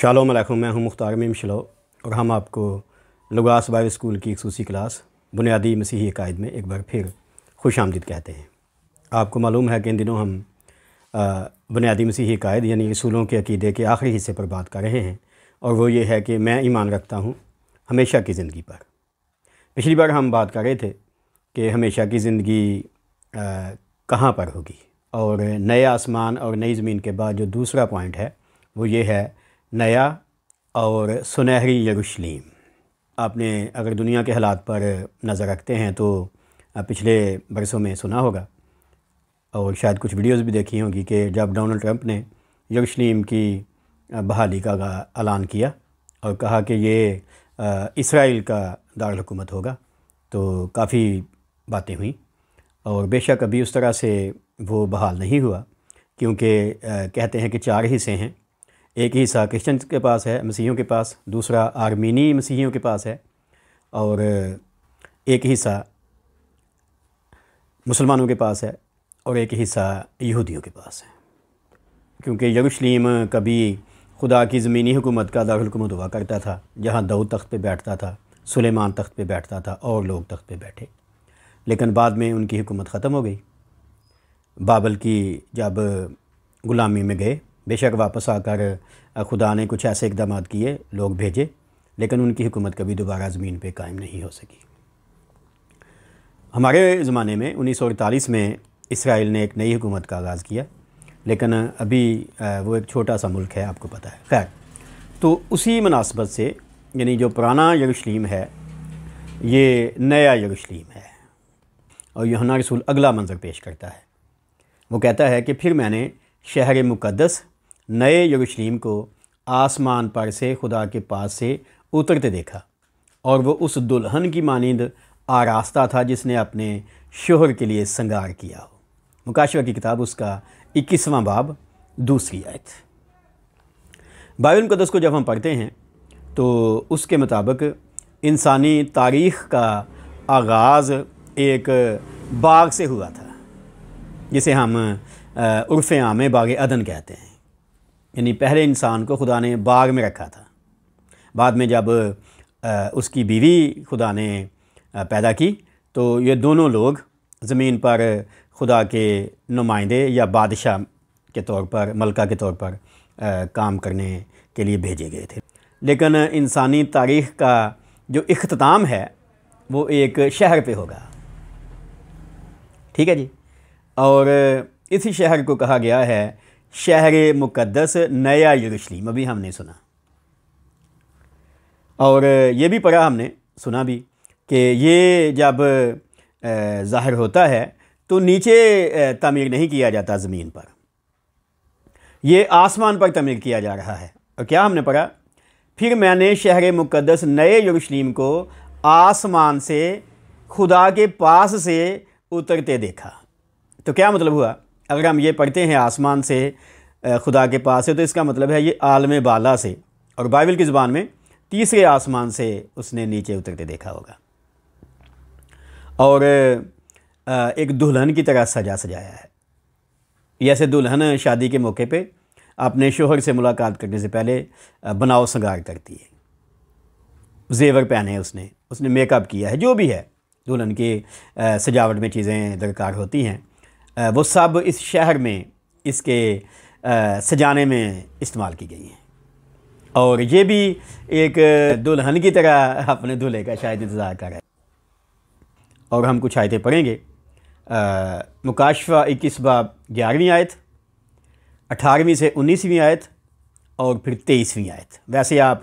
Shalom अलैकुम, मैं हूं मुख्तार मीम शिलो और हम आपको लुगास बाइबल स्कूल की खसूसी क्लास बुनियादी मसीही अकायद में एक बार फिर खुश आमदीद कहते हैं। आपको मालूम है कि इन दिनों हम बुनियादी मसीही अकायद यानी रसूलों के अकीदे के आखिरी हिस्से पर बात कर रहे हैं, और वो ये है कि मैं ईमान रखता हूँ हमेशा की ज़िंदगी पर। पिछली बार हम बात कर रहे थे कि हमेशा की ज़िंदगी कहाँ पर होगी, और नए आसमान और नई ज़मीन के बाद जो दूसरा पॉइंट है वो ये है नया और सुनहरी यरूशलेम। आपने अगर दुनिया के हालात पर नज़र रखते हैं तो पिछले बरसों में सुना होगा और शायद कुछ वीडियोस भी देखी होंगी कि जब डोनाल्ड ट्रंप ने यरूशलेम की बहाली का ऐलान किया और कहा कि ये इसराइल का दारुल हुकूमत होगा, तो काफ़ी बातें हुई और बेशक अभी उस तरह से वो बहाल नहीं हुआ, क्योंकि कहते हैं कि 4 हिस्से हैं। एक हिस्सा क्रिश्चियन के पास है, मसीहियों के पास, दूसरा आर्मीनी मसीहियों के पास है, और एक हिस्सा मुसलमानों के पास है, और एक हिस्सा यहूदियों के पास है। क्योंकि यरूशलेम कभी खुदा की ज़मीनी हुकूमत का दारुल हुकूमत हुआ करता था, जहाँ दाऊद तख्त पे बैठता था, सुलेमान तख्त पे बैठता था और लोग तख्त पे बैठे। लेकिन बाद में उनकी हुकूमत ख़त्म हो गई। बाबल की जब ग़ुलामी में गए, बेशक वापस आकर खुदा ने कुछ ऐसे इक़दाम किए, लोग भेजे, लेकिन उनकी हुकूमत कभी दोबारा ज़मीन पे कायम नहीं हो सकी। हमारे ज़माने में 1948 में इसराइल ने एक नई हुकूमत का आगाज़ किया, लेकिन अभी वो एक छोटा सा मुल्क है, आपको पता है। खैर, तो उसी मुनासबत से यानी जो पुराना यरूशलेम है ये नया यरूशलेम है, और यूहन्ना रसूल अगला मंज़र पेश करता है। वो कहता है कि फिर मैंने शहर मुक़द्दस नए यरूशलेम को आसमान पर से खुदा के पास से उतरते देखा, और वो उस दुल्हन की मानिंद आरास्ता था जिसने अपने शोहर के लिए श्रृंगार किया हो। मुकाशवा की किताब उसका 21वां बाब 2 आयत। बाइबल मुक़द्दस को जब हम पढ़ते हैं तो उसके मुताबिक इंसानी तारीख़ का आगाज़ एक बाग से हुआ था, जिसे हम उर्फ़ आम में बाग अदन कहते हैं। यानी पहले इंसान को खुदा ने बाग में रखा था। बाद में जब उसकी बीवी खुदा ने पैदा की तो ये दोनों लोग ज़मीन पर खुदा के नुमाइंदे या बादशाह के तौर पर, मलका के तौर पर काम करने के लिए भेजे गए थे। लेकिन इंसानी तारीख़ का जो इख्तिताम है वो एक शहर पे होगा, ठीक है जी। और इसी शहर को कहा गया है शहर मुक़द्दस नया यरूशलेम। अभी हमने सुना और ये भी पढ़ा, हमने सुना भी कि ये जब ज़ाहिर होता है तो नीचे तामीर नहीं किया जाता ज़मीन पर, ये आसमान पर तामीर किया जा रहा है। और क्या हमने पढ़ा? फिर मैंने शहर मुक़द्दस नए यरूशलेम को आसमान से खुदा के पास से उतरते देखा। तो क्या मतलब हुआ? अगर हम ये पढ़ते हैं आसमान से खुदा के पास से, तो इसका मतलब है ये आलम बाला से, और बाइबल की ज़ुबान में तीसरे आसमान से उसने नीचे उतरते देखा होगा, और एक दुल्हन की तरह सजाया है। जैसे दुल्हन शादी के मौके पे अपने शोहर से मुलाकात करने से पहले बनाव श्रृंगार करती है, जेवर पहने उसने मेकअप किया है, जो भी है दुल्हन की सजावट में चीज़ें दरकार होती हैं, वो सब इस शहर में इसके सजाने में इस्तेमाल की गई हैं। और ये भी एक दुल्हन की तरह अपने दूल्हे का शायद इंतज़ार कर रहा है। और हम कुछ आयतें पढ़ेंगे। मुकाशवा 21 बाब 11वीं आयत, 18वीं से 19वीं आयत, और फिर 23वीं आयत। वैसे आप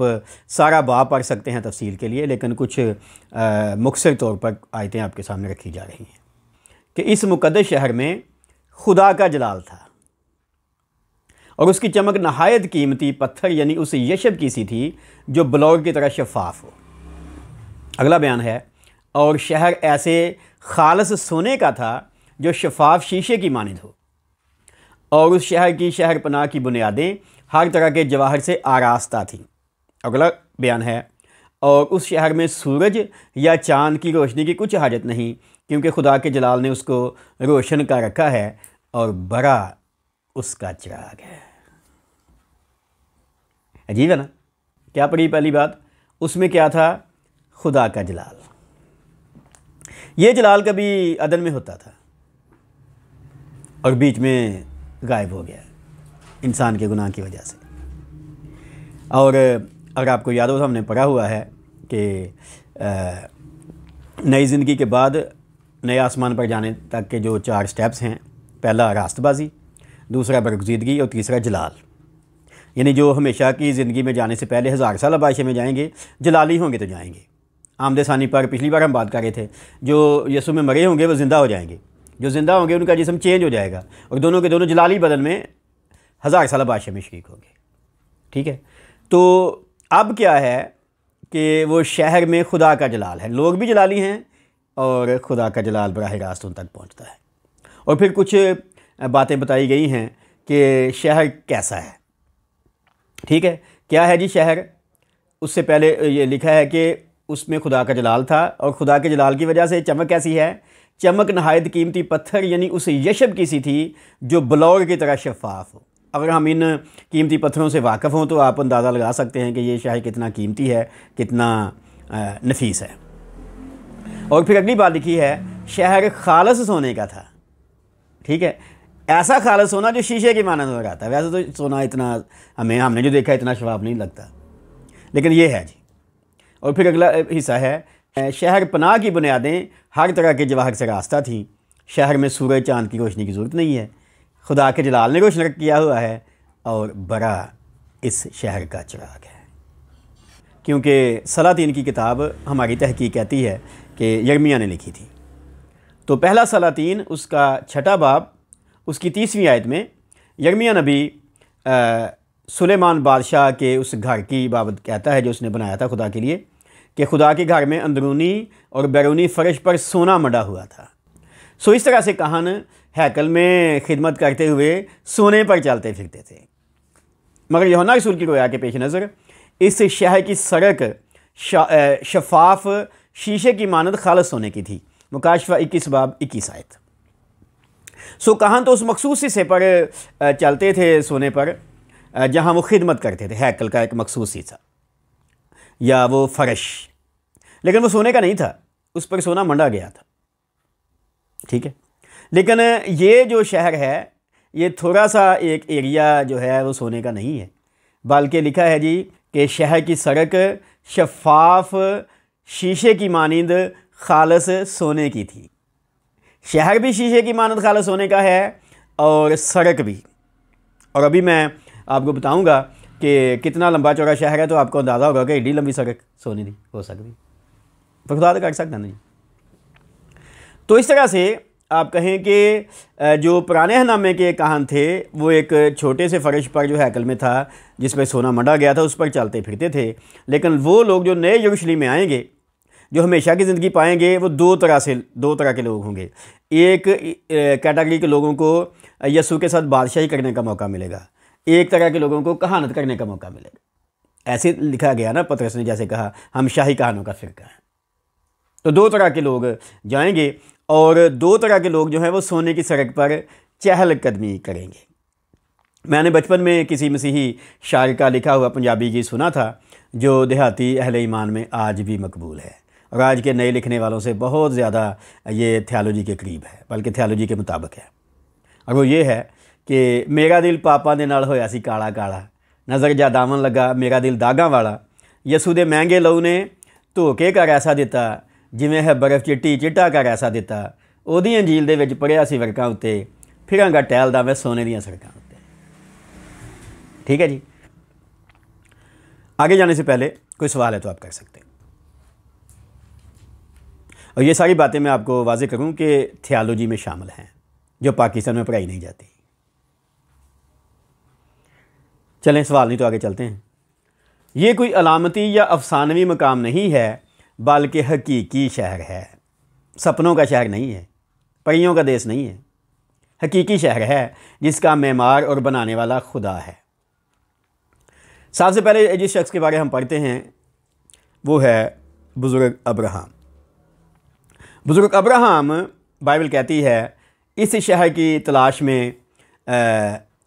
सारा बाब पढ़ सकते हैं तफसील के लिए, लेकिन कुछ मुख्तसर तौर पर आयतें आपके सामने रखी जा रही हैं कि इस मुक़द्दस शहर में खुदा का जलाल था, और उसकी चमक नहायत कीमती पत्थर यानी उस यशब की सी थी जो बलौर की तरह शफाफ हो। अगला बयान है, और शहर ऐसे खालस सोने का था जो शफाफ शीशे की मानिंद हो, और उस शहर की शहर पनाह की बुनियादें हर तरह के जवाहर से आरास्ता थीं। अगला बयान है, और उस शहर में सूरज या चाँद की रोशनी की कुछ हाजत नहीं, क्योंकि खुदा के जलाल ने उसको रोशन कर रखा है और बड़ा उसका चिराग है। अजीब है ना। क्या पढ़ी पहली बात? उसमें क्या था? खुदा का जलाल। ये जलाल कभी अदन में होता था और बीच में गायब हो गया इंसान के गुनाह की वजह से। और अगर आपको याद हो तो हमने पढ़ा हुआ है कि नई ज़िंदगी के बाद नए आसमान पर जाने तक के जो 4 स्टेप्स हैं, पहला रास्तबाजी, दूसरा बरगुज़ीदगी और तीसरा जलाल। यानी जो हमेशा की ज़िंदगी में जाने से पहले 1000 साल बादशाह में जाएंगे, जलाली होंगे तो जाएंगे। आमदे सानी पर पिछली बार हम बात कर रहे थे, जो यसू में मरे होंगे वो ज़िंदा हो जाएंगे, जो ज़िंदा होंगे उनका जिस्म चेंज हो जाएगा और दोनों के दोनों जलाली बदन में 1000 साल बादशाह में शरीक होंगे। ठीक है, तो अब क्या है कि वो शहर में खुदा का जलाल है, लोग भी जलाली हैं और खुदा का जलाल बराह रास्त उन तक पहुँचता है। और फिर कुछ बातें बताई गई हैं कि शहर कैसा है। ठीक है, क्या है जी शहर? उससे पहले ये लिखा है कि उसमें खुदा का जलाल था और खुदा के जलाल की वजह से चमक कैसी है? चमक नहायत कीमती पत्थर यानी उस यशब की सी थी जो बलौर की तरह शफाफ हो। अगर हम इन कीमती पत्थरों से वाकिफ़ हों तो आप अंदाज़ा लगा सकते हैं कि ये शहर कितना कीमती है, कितना नफीस है। और फिर अगली बात लिखी है, शहर खालस सोने का था। ठीक है, ऐसा खालस सोना जो शीशे की मानद नजर आता है। वैसे तो सोना इतना हमने जो देखा इतना शवाब नहीं लगता, लेकिन ये है जी। और फिर अगला हिस्सा है, शहर पनाह की बुनियादें हर तरह के जवाहर से रास्ता थी। शहर में सूरज चांद की रोशनी की ज़रूरत नहीं है, खुदा के जलाल ने रोशन किया हुआ है और बड़ा इस शहर का चिराग है। क्योंकि सलातीन की किताब हमारी तहकीक कहती है कि यर्मिया ने लिखी थी। तो पहला सलातीन उसका 6 बाब उसकी 30वीं आयत में यर्मिया नबी सुलेमान बादशाह के उस घर की बाबत कहता है जो उसने बनाया था खुदा के लिए, कि खुदा के घर में अंदरूनी और बैरूनी फ़र्श पर सोना मढ़ा हुआ था। सो इस तरह से काहन हैकल में खिदमत करते हुए सोने पर चलते फिरते थे। मगर यूहन्ना रसूल की रोया के पेश नज़र इस शहर की सड़क शफाफ शीशे की मानद खालस सोने की थी। मुकाशफा 21 बाब 21 आयत। सो कहां तो उस मखसूस हिस्से पर चलते थे सोने पर जहां वो खिदमत करते थे, हैकल का एक मखसूस हिस्सा या वो फर्श, लेकिन वो सोने का नहीं था, उस पर सोना मंडा गया था। ठीक है, लेकिन ये जो शहर है ये थोड़ा सा एक एरिया जो है वो सोने का नहीं है, बल्कि लिखा है जी कि शहर की सड़क शफाफ शीशे की मानिंद खालस सोने की थी। शहर भी शीशे की मानद खालस सोने का है और सड़क भी। और अभी मैं आपको बताऊंगा कि कितना लंबा चौड़ा शहर है तो आपको अंदाज़ा होगा कि एडी लंबी सड़क सोने की हो सकती, तो खुदा तो कर सकता नहीं। तो इस तरह से आप कहें कि जो पुराने हनामे के काहन थे वो एक छोटे से फर्श पर जो हैकल में था जिस पर सोना मंडा गया था उस पर चलते फिरते थे। लेकिन वो लोग जो नए यरूशलेम में आएंगे, जो हमेशा की ज़िंदगी पाएंगे, वो दो तरह के लोग होंगे। एक कैटेगरी के लोगों को यसू के साथ बादशाही करने का मौका मिलेगा, एक तरह के लोगों को कहानत करने का मौका मिलेगा। ऐसे लिखा गया ना, पतरस ने जैसे कहा हम शाही कहानों का फ़िरका है। तो 2 तरह के लोग जाएंगे और 2 तरह के लोग जो हैं वो सोने की सड़क पर चहलकदमी करेंगे। मैंने बचपन में किसी मसीही शायर का लिखा हुआ पंजाबी गीत सुना था जो देहाती अहले ईमान में आज भी मकबूल है और आज के नए लिखने वालों से बहुत ज़्यादा ये थियोलॉजी के करीब है, बल्कि थियोलॉजी के मुताबिक है। और वो ये है कि मेरा दिल पापा दे नाल होया सी काला काला, नज़र जा दामन लगा मेरा दिल दागां वाला, यसू दे महंगे लहू ने धोके कर ऐसा दिता, जिवें है बर्फ़ चिट्टी चिट्टा कर ऐसा दिता, ओदी अंजील दे विच पढ़िया सी वरकां उत्ते, फिरांगा टहलदा मैं सोने दीयां सड़कां उत्ते। ठीक है जी, आगे जाने से पहले कोई सवाल है तो आप कर सकते हैं। और ये सारी बातें मैं आपको वाज़े करूं कि थियोलॉजी में शामिल हैं जो पाकिस्तान में पढ़ाई नहीं जाती। चलें सवाल नहीं तो आगे चलते हैं। ये कोई अलामती या अफसानवी मकाम नहीं है बल्कि हकीकी शहर है, सपनों का शहर नहीं है, परियों का देश नहीं है। हकीकी शहर है जिसका मेमार और बनाने वाला खुदा है। सबसे पहले जिस शख्स के बारे में हम पढ़ते हैं वो है बुज़ुर्ग अब्राहम। बुज़ुर्ग अब्राहम बाइबल कहती है इस शहर की तलाश में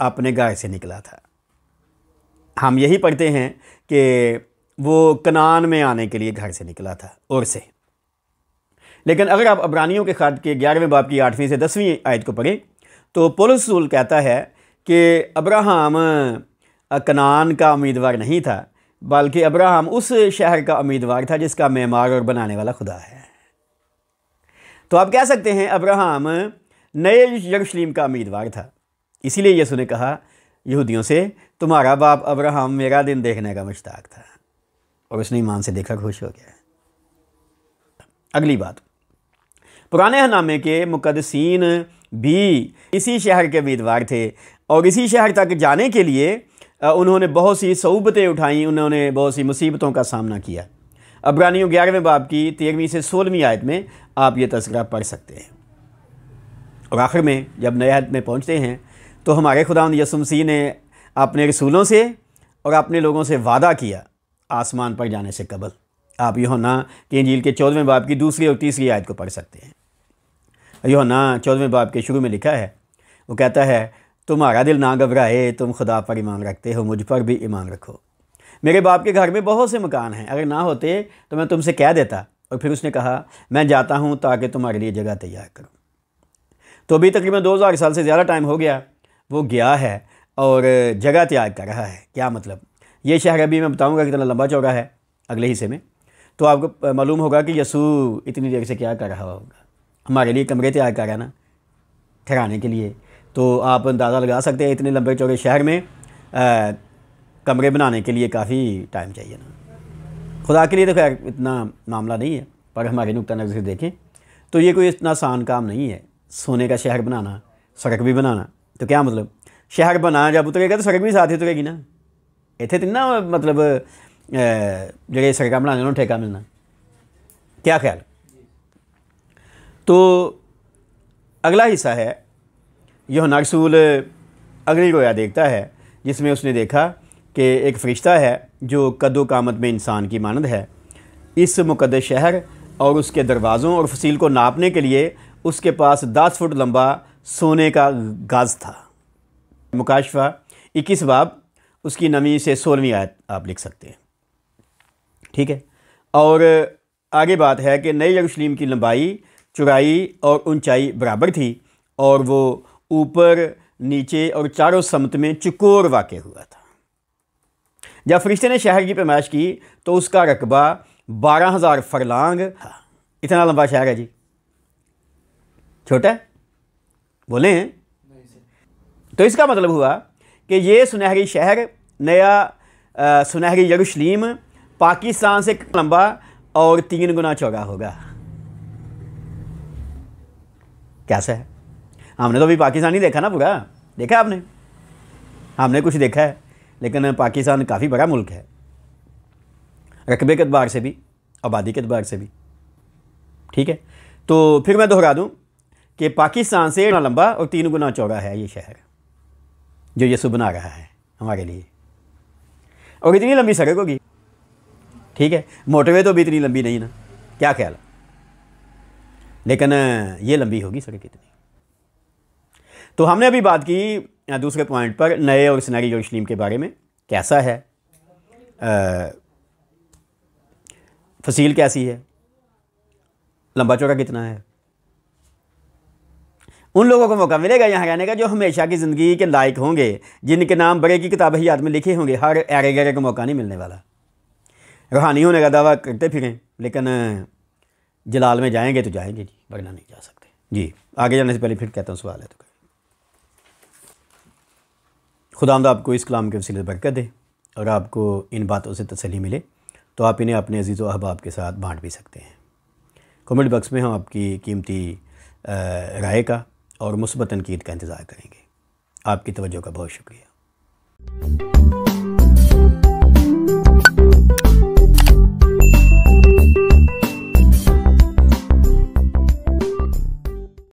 अपने घर से निकला था। हम यही पढ़ते हैं कि वो कनान में आने के लिए घर से निकला था और से। लेकिन अगर आप अब्रानियों के ख़त के 11वें बाब की 8वीं से 10वीं आयत को पढ़ें तो पौलुस रसूल कहता है कि अब्राहम कनान का उम्मीदवार नहीं था, बल्कि अब्राहम उस शहर का उम्मीदवार था जिसका मेमार और बनाने वाला खुदा है। तो आप कह सकते हैं अब्राहम नए यरूशलेम का उम्मीदवार था। इसीलिए यीशु ने कहा यहूदियों से, तुम्हारा बाप अब्राहम मेरा दिन देखने का मुश्ताक था और उसने ईमान से देखा खुश हो गया। अगली बात, पुराने हनामे के मुकद्दसीन भी इसी शहर के उम्मीदवार थे और इसी शहर तक जाने के लिए उन्होंने बहुत सी सऊबतें उठाई, उन्होंने बहुत सी मुसीबतों का सामना किया। अब्रानियों 11वें बाब की 13वीं से 16वीं आयत में आप ये तज़किरा पढ़ सकते हैं। और आखिर में जब नए आयत में पहुँचते हैं तो हमारे खुदावंद यीशु मसीह ने अपने रसूलों से और अपने लोगों से वादा किया आसमान पर जाने से कबल। आप यूहन्ना की इंजील के 14वें बाब की 2री और 3री आयत को पढ़ सकते हैं। यूहन्ना 14वें बाब के शुरू में लिखा है, वो कहता है, तुम्हारा दिल ना घबराए, तुम खुदा पर ईमान रखते हो, मुझ पर भी ईमान रखो। मेरे बाप के घर में बहुत से मकान हैं, अगर ना होते तो मैं तुमसे कह देता। और फिर उसने कहा, मैं जाता हूँ ताकि तुम्हारे लिए जगह तैयार करूँ। तो अभी तकरीबन 2000 साल से ज़्यादा टाइम हो गया, वो गया है और जगह तैयार कर रहा है। क्या मतलब? ये शहर अभी मैं बताऊँगा कितना लंबा चौड़ा है अगले हिस्से में, तो आपको मालूम होगा कि यीशु इतनी देर से क्या कर रहा होगा। हमारे लिए कमरे तैयार कर रहा है ना ठहराने के लिए, तो आप अंदाज़ा लगा सकते हैं इतने लंबे चौड़े शहर में कमरे बनाने के लिए काफ़ी टाइम चाहिए ना। खुदा के लिए तो खैर इतना मामला नहीं है, पर हमारे नुक्ता नज़र से देखें तो ये कोई इतना आसान काम नहीं है। सोने का शहर बनाना, सड़क भी बनाना, तो क्या मतलब शहर बना जब उतरेगा तो सड़क भी साथ ही उतरेगी ना। इतने तो ना मतलब जगह सड़क बनाने उन्होंने ठेका मिलना, क्या ख्याल। तो अगला हिस्सा है, यूहन्ना रसूल अगली रोया देखता है जिसमें उसने देखा कि एक फ़रिश्ता है जो कद्दो कामत में इंसान की मानद है। इस मुक़द्दस शहर और उसके दरवाज़ों और फसील को नापने के लिए उसके पास 10 फुट लंबा सोने का गाज था। मुकाशफा 21 बाब उसकी 9वीं से 16वीं आयत आप लिख सकते हैं, ठीक है। और आगे बात है कि नए यरूशलेम की लंबाई, चौड़ाई और ऊंचाई बराबर थी और वो ऊपर नीचे और चारों समत में चौकोर वाक़ हुआ था। जब फरिश्ते ने शहर की पैमाइश की तो उसका रकबा 12,000 फरलांग था। इतना लंबा शहर है जी, छोटा है बोले हैं। तो इसका मतलब हुआ कि ये सुनहरी शहर, नया सुनहरी यरूशलेम पाकिस्तान से लंबा और 3 गुना चौड़ा होगा। कैसा है? हमने तो अभी पाकिस्तान ही देखा ना, पूरा देखा आपने, हमने कुछ देखा है, लेकिन पाकिस्तान काफ़ी बड़ा मुल्क है, रकबे के एतबार से भी, आबादी के एतबार से भी, ठीक है। तो फिर मैं दोहरा दूं कि पाकिस्तान से लंबा और 3 गुना चौड़ा है ये शहर जो यीशु बना रहा है हमारे लिए। और इतनी लंबी सड़क होगी, ठीक है। मोटरवे तो भी इतनी लंबी नहीं ना, क्या ख्याल है, लेकिन ये लंबी होगी सड़क इतनी। तो हमने अभी बात की दूसरे पॉइंट पर नए और सुनहरी यरूशलेम के बारे में, कैसा है, फसील कैसी है, लंबा चौड़ा कितना है। उन लोगों को मौका मिलेगा यहाँ रहने का जो हमेशा की ज़िंदगी के लायक होंगे, जिनके नाम बड़े की किताब हयात में लिखे होंगे। हर एरे गहरे को मौका नहीं मिलने वाला। रूहानी होने का दावा करते फिरें, लेकिन जलाल में जाएंगे तो जाएंगे जी, वरना नहीं जा सकते जी। आगे जाने से पहले फिर कहता हूँ सवाल है तो खुदावंद आपको इस कलाम के वसीले बरकत दे और आपको इन बातों से तसल्ली मिले, तो आप इन्हें अपने अजीज़ व अहबाब के साथ बांट भी सकते हैं। कमेंट बॉक्स में हम आपकी कीमती राय का और मुस्बत तनकीद का इंतज़ार करेंगे। आपकी तवज्जो का बहुत शुक्रिया।